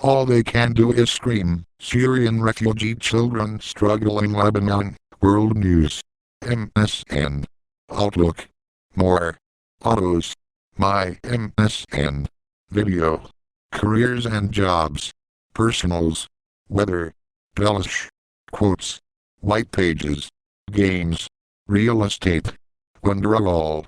All they can do is scream. Syrian refugee children struggle in Lebanon. World News. MSN. Outlook. More. Autos. My MSN. Video. Careers and jobs. Personals. Weather. Bellish. Quotes. White pages. Games. Real estate. Wonderwall.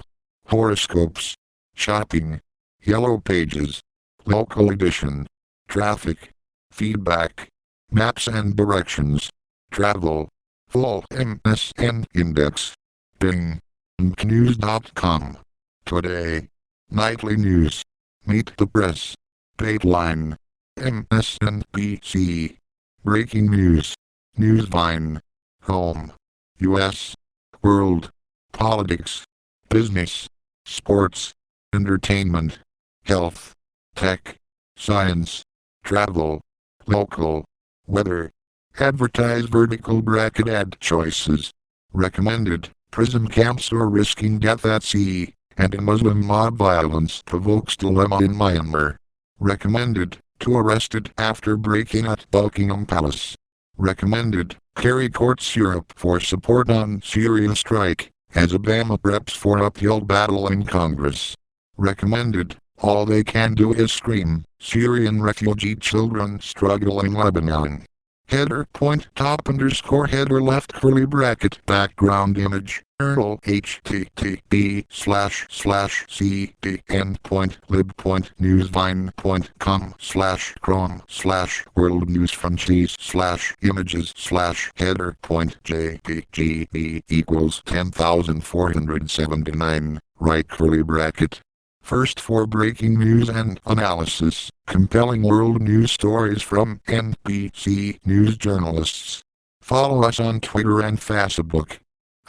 Horoscopes. Shopping. Yellow pages. Local edition. Traffic. Feedback. Maps and directions. Travel. Full MSN index. Bing. News.com. Today. Nightly news. Meet the press. Dateline. MSNBC. Breaking news. Newsvine. Home. U.S. World. Politics. Business. Sports. Entertainment. Health. Tech. Science. Travel. Local. Weather. Advertise vertical bracket ad choices. Recommended. Prison camps or risking death at sea. Anti-Muslim mob violence provokes dilemma in Myanmar. Recommended. 2 arrested after breaking at Buckingham Palace. Recommended. Carry court syrup for support on Syria strike, as Obama preps for uphill battle in Congress. Recommended. All they can do is scream. Syrian refugee children struggle in Lebanon. Header point top underscore header left curly bracket background image journal http://cd.newsvine.com/chrome/worldnewsfront/header.jpg equals 10,479 right curly bracket. First for breaking news and analysis, compelling world news stories from NBC News journalists. Follow us on Twitter and Facebook.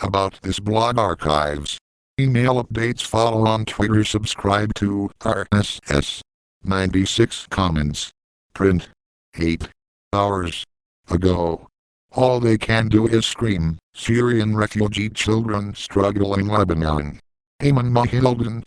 About this blog archives. Email updates follow on Twitter. Subscribe to RSS. 96 comments. Print. 8 hours ago. All they can do is scream. Syrian refugee children struggle in Lebanon. Ayman Mahildan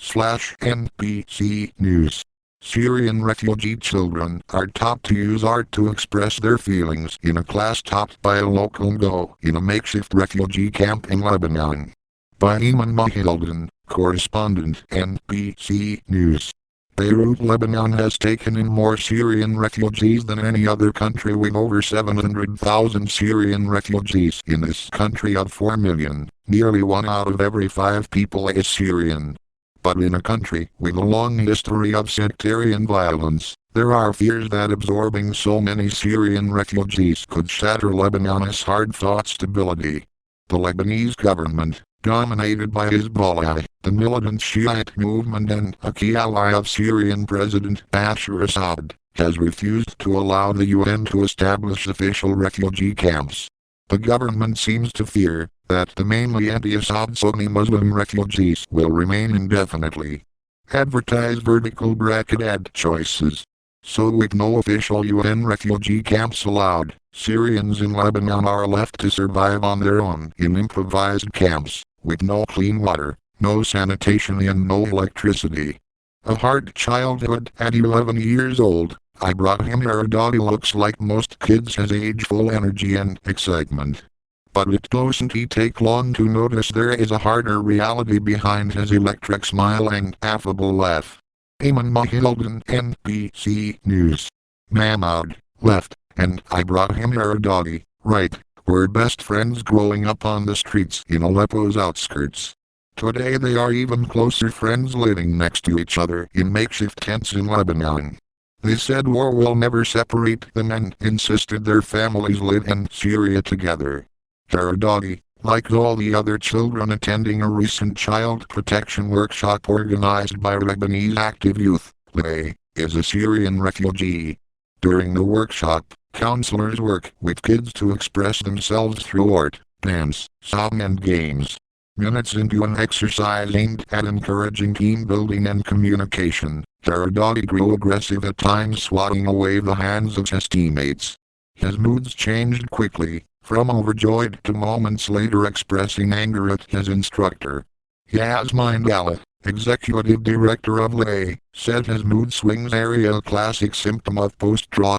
/NBC News. Syrian refugee children are taught to use art to express their feelings in a class taught by a local Go in a makeshift refugee camp in Lebanon. By Ayman Mahildan, correspondent NBC News. Beirut, Lebanon has taken in more Syrian refugees than any other country, with over 700,000 Syrian refugees in this country of 4 million. Nearly 1 out of every 5 people is Syrian. But in a country with a long history of sectarian violence, there are fears that absorbing so many Syrian refugees could shatter Lebanon's hard-fought stability. The Lebanese government, dominated by Hezbollah, the militant Shiite movement and a key ally of Syrian President Bashar Assad, has refused to allow the UN to establish official refugee camps. The government seems to fear that the mainly anti-Assad Sunni Muslim refugees will remain indefinitely. Advertise vertical bracket ad choices. So with no official UN refugee camps allowed, Syrians in Lebanon are left to survive on their own in improvised camps, with no clean water, no sanitation and no electricity. A hard childhood. At 11 years old, Ibrahim Aradali looks like most kids, has age-full energy and excitement. But it doesn't take long to notice there is a harder reality behind his electric smile and affable laugh. Ayman Mahildan, NBC News. Mahmoud, left, and Ibrahim Aradali, right, were best friends growing up on the streets in Aleppo's outskirts. Today they are even closer friends, living next to each other in makeshift tents in Lebanon. They said war will never separate them and insisted their families live in Syria together. Aradali, like all the other children attending a recent child protection workshop organized by Lebanese Active Youth, LE, is a Syrian refugee. During the workshop, counselors work with kids to express themselves through art, dance, song and games. Minutes into an exercise aimed at encouraging team building and communication, Aradali grew aggressive, at times swatting away the hands of his teammates. His moods changed quickly, from overjoyed to moments later expressing anger at his instructor. Yasmin Gala, executive director of LE, said his mood swings are a classic symptom of post-trauma